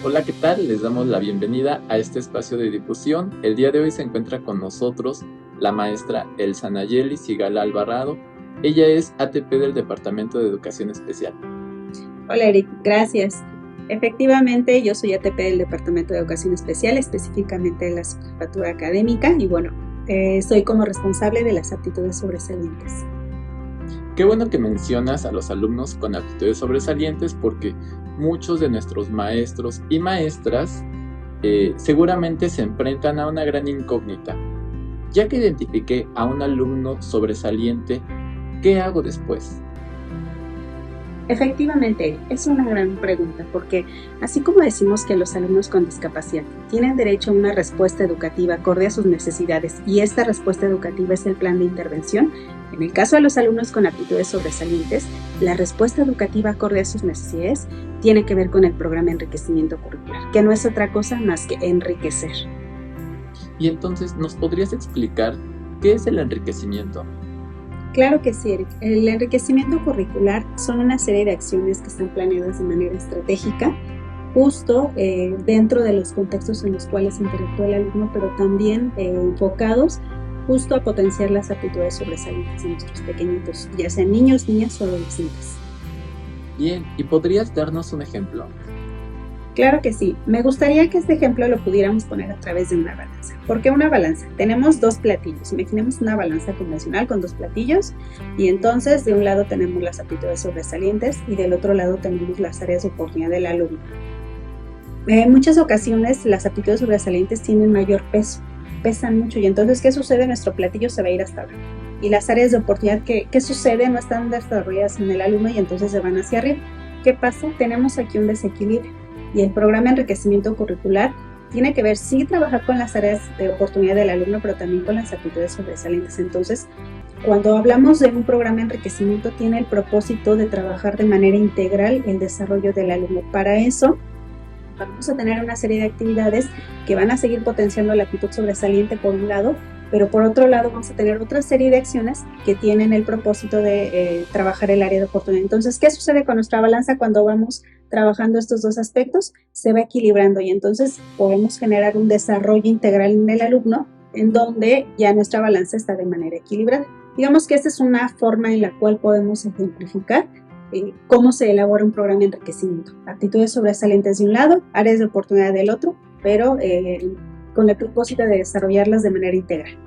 Hola, ¿qué tal? Les damos la bienvenida a este espacio de difusión. El día de hoy se encuentra con nosotros la maestra Elsa Nayeli Sigala Alvarado. Ella es ATP del Departamento de Educación Especial. Hola Eric, gracias. Efectivamente, yo soy ATP del Departamento de Educación Especial, específicamente de la subjefatura académica, y soy como responsable de las aptitudes sobresalientes. Qué bueno que mencionas a los alumnos con aptitudes sobresalientes, porque muchos de nuestros maestros y maestras seguramente se enfrentan a una gran incógnita. Ya que identifiqué a un alumno sobresaliente, ¿qué hago después? Efectivamente, es una gran pregunta, porque así como decimos que los alumnos con discapacidad tienen derecho a una respuesta educativa acorde a sus necesidades, y esta respuesta educativa es el plan de intervención, en el caso de los alumnos con aptitudes sobresalientes, la respuesta educativa acorde a sus necesidades tiene que ver con el programa de enriquecimiento curricular, que no es otra cosa más que enriquecer. Y entonces, ¿nos podrías explicar qué es el enriquecimiento? Claro que sí, Eric. El enriquecimiento curricular son una serie de acciones que están planeadas de manera estratégica, justo dentro de los contextos en los cuales interactúa el alumno, pero también enfocados justo a potenciar las aptitudes sobresalientes de nuestros pequeñitos, ya sean niños, niñas o adolescentes. Bien, ¿y podrías darnos un ejemplo? Claro que sí. Me gustaría que este ejemplo lo pudiéramos poner a través de una balanza. ¿Por qué una balanza? Tenemos dos platillos. Imaginemos una balanza convencional con dos platillos, y entonces de un lado tenemos las aptitudes sobresalientes y del otro lado tenemos las áreas de oportunidad del alumno. En muchas ocasiones las aptitudes sobresalientes tienen mayor peso, pesan mucho, y entonces ¿qué sucede? Nuestro platillo se va a ir hasta abajo. Y las áreas de oportunidad, ¿qué sucede? No están desarrolladas en el alumno y entonces se van hacia arriba. ¿Qué pasa? Tenemos aquí un desequilibrio. Y el programa de enriquecimiento curricular tiene que ver, sí, trabajar con las áreas de oportunidad del alumno, pero también con las aptitudes sobresalientes. Entonces, cuando hablamos de un programa de enriquecimiento, tiene el propósito de trabajar de manera integral el desarrollo del alumno. Para eso, vamos a tener una serie de actividades que van a seguir potenciando la aptitud sobresaliente por un lado, pero por otro lado vamos a tener otra serie de acciones que tienen el propósito de trabajar el área de oportunidad. Entonces, ¿qué sucede con nuestra balanza cuando vamos trabajando estos dos aspectos? Se va equilibrando y entonces podemos generar un desarrollo integral en el alumno en donde ya nuestra balanza está de manera equilibrada. Digamos que esta es una forma en la cual podemos ejemplificar cómo se elabora un programa de enriquecimiento. Aptitudes sobresalientes de un lado, áreas de oportunidad del otro, pero con el propósito de desarrollarlas de manera integral.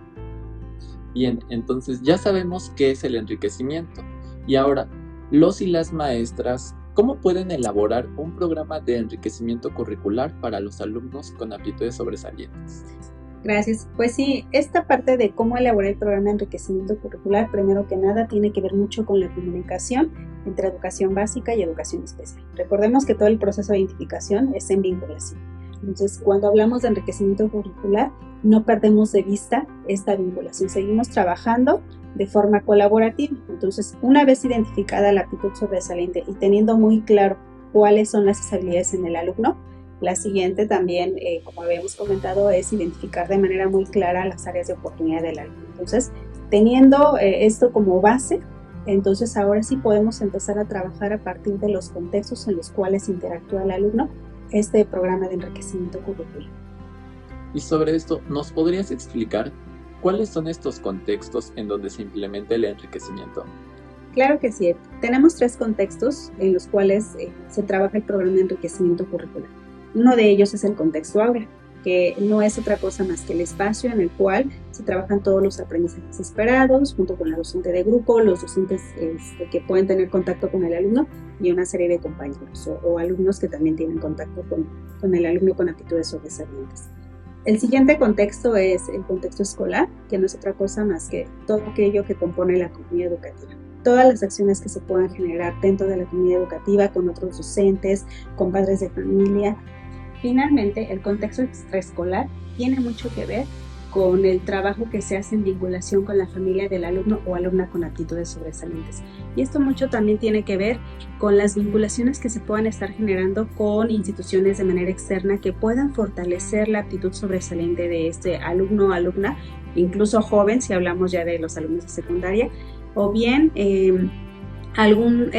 Bien, entonces ya sabemos qué es el enriquecimiento. Y ahora, los y las maestras, ¿cómo pueden elaborar un programa de enriquecimiento curricular para los alumnos con aptitudes sobresalientes? Gracias. Pues sí, esta parte de cómo elaborar el programa de enriquecimiento curricular, primero que nada, tiene que ver mucho con la comunicación entre educación básica y educación especial. Recordemos que todo el proceso de identificación es en vinculación. Entonces, cuando hablamos de enriquecimiento curricular, no perdemos de vista esta vinculación. Seguimos trabajando de forma colaborativa. Entonces, una vez identificada la aptitud sobresaliente y teniendo muy claro cuáles son las habilidades en el alumno, la siguiente también, como habíamos comentado, es identificar de manera muy clara las áreas de oportunidad del alumno. Entonces, teniendo esto como base, entonces ahora sí podemos empezar a trabajar a partir de los contextos en los cuales interactúa el alumno este programa de enriquecimiento curricular. Y sobre esto, ¿nos podrías explicar cuáles son estos contextos en donde se implementa el enriquecimiento? Claro que sí. Tenemos tres contextos en los cuales se trabaja el programa de enriquecimiento curricular. Uno de ellos es el contexto aula, que no es otra cosa más que el espacio en el cual se trabajan todos los aprendizajes esperados, junto con la docente de grupo, los docentes que pueden tener contacto con el alumno y una serie de compañeros o alumnos que también tienen contacto con el alumno con aptitudes sobresalientes. El siguiente contexto es el contexto escolar, que no es otra cosa más que todo aquello que compone la comunidad educativa. Todas las acciones que se puedan generar dentro de la comunidad educativa, con otros docentes, con padres de familia. Finalmente, el contexto extraescolar tiene mucho que ver con el trabajo que se hace en vinculación con la familia del alumno o alumna con aptitudes sobresalientes. Y esto mucho también tiene que ver con las vinculaciones que se puedan estar generando con instituciones de manera externa que puedan fortalecer la aptitud sobresaliente de este alumno o alumna, incluso joven, si hablamos ya de los alumnos de secundaria, o bien algún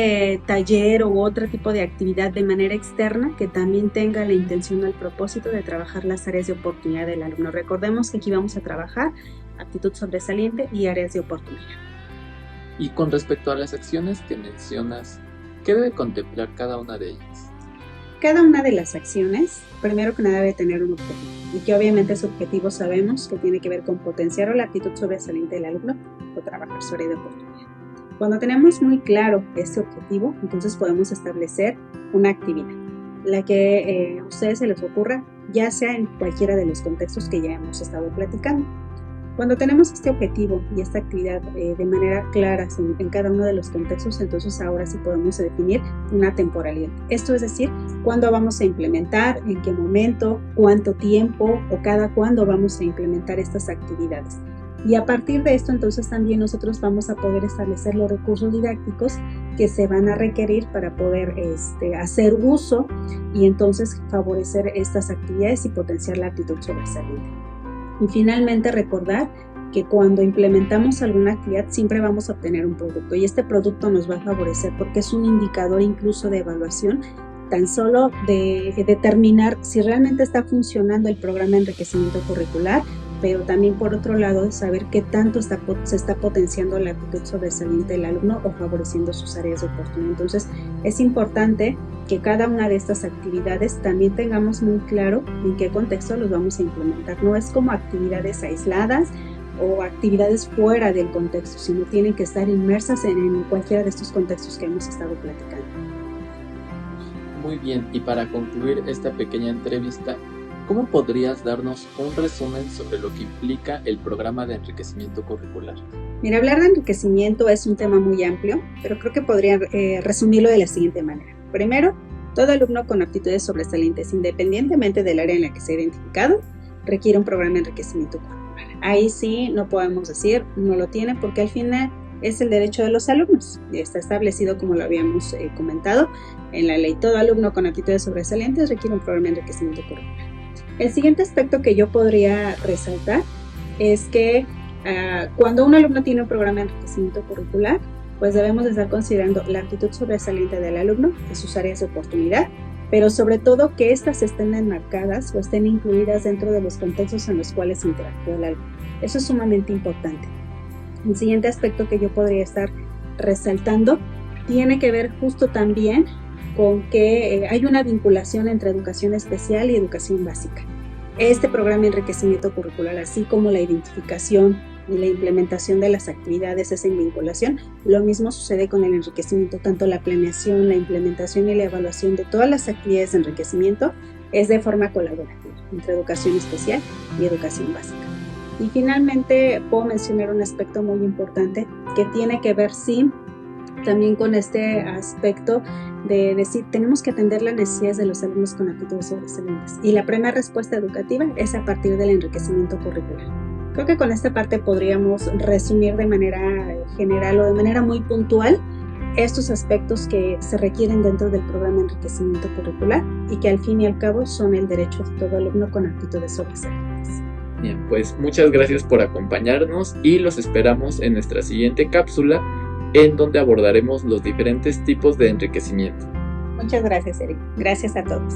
taller u otro tipo de actividad de manera externa que también tenga la intención o el propósito de trabajar las áreas de oportunidad del alumno. Recordemos que aquí vamos a trabajar aptitud sobresaliente y áreas de oportunidad. Y con respecto a las acciones que mencionas, ¿qué debe contemplar cada una de ellas? Cada una de las acciones, primero que nada, debe tener un objetivo, y que obviamente ese objetivo sabemos que tiene que ver con potenciar la aptitud sobresaliente del alumno o trabajar su área de oportunidad. Cuando tenemos muy claro este objetivo, entonces podemos establecer una actividad, la que a ustedes se les ocurra, ya sea en cualquiera de los contextos que ya hemos estado platicando. Cuando tenemos este objetivo y esta actividad de manera clara en cada uno de los contextos, entonces ahora sí podemos definir una temporalidad. Esto es decir, cuándo vamos a implementar, en qué momento, cuánto tiempo o cada cuándo vamos a implementar estas actividades. Y a partir de esto, entonces también nosotros vamos a poder establecer los recursos didácticos que se van a requerir para poder hacer uso y entonces favorecer estas actividades y potenciar la aptitud sobresaliente. Y finalmente recordar que cuando implementamos alguna actividad siempre vamos a obtener un producto y este producto nos va a favorecer porque es un indicador incluso de evaluación tan solo de determinar si realmente está funcionando el programa de enriquecimiento curricular, pero también por otro lado de saber qué tanto se está potenciando la aptitud sobresaliente del alumno o favoreciendo sus áreas de oportunidad. Entonces es importante que cada una de estas actividades también tengamos muy claro en qué contexto los vamos a implementar. No es como actividades aisladas o actividades fuera del contexto, sino tienen que estar inmersas en cualquiera de estos contextos que hemos estado platicando. Muy bien, y para concluir esta pequeña entrevista, ¿cómo podrías darnos un resumen sobre lo que implica el programa de enriquecimiento curricular? Mira, hablar de enriquecimiento es un tema muy amplio, pero creo que podría resumirlo de la siguiente manera. Primero, todo alumno con aptitudes sobresalientes, independientemente del área en la que se ha identificado, requiere un programa de enriquecimiento curricular. Ahí sí no podemos decir no lo tiene porque al final es el derecho de los alumnos. Está establecido, como lo habíamos comentado, en la ley. Todo alumno con aptitudes sobresalientes requiere un programa de enriquecimiento curricular. El siguiente aspecto que yo podría resaltar es que cuando un alumno tiene un programa de enriquecimiento curricular, pues debemos de estar considerando la aptitud sobresaliente del alumno y sus áreas de oportunidad, pero sobre todo que éstas estén enmarcadas o estén incluidas dentro de los contextos en los cuales interactúa el alumno. Eso es sumamente importante. El siguiente aspecto que yo podría estar resaltando tiene que ver justo también con que hay una vinculación entre educación especial y educación básica. Este programa de enriquecimiento curricular, así como la identificación y la implementación de las actividades, esa vinculación, lo mismo sucede con el enriquecimiento, tanto la planeación, la implementación y la evaluación de todas las actividades de enriquecimiento es de forma colaborativa entre educación especial y educación básica. Y finalmente puedo mencionar un aspecto muy importante que tiene que ver también con este aspecto de decir, tenemos que atender las necesidades de los alumnos con aptitudes sobresalientes. Y la primera respuesta educativa es a partir del enriquecimiento curricular. Creo que con esta parte podríamos resumir de manera general o de manera muy puntual estos aspectos que se requieren dentro del programa de enriquecimiento curricular y que al fin y al cabo son el derecho de todo alumno con aptitudes sobresalientes. Bien, pues muchas gracias por acompañarnos y los esperamos en nuestra siguiente cápsula en donde abordaremos los diferentes tipos de enriquecimiento. Muchas gracias, Eric. Gracias a todos.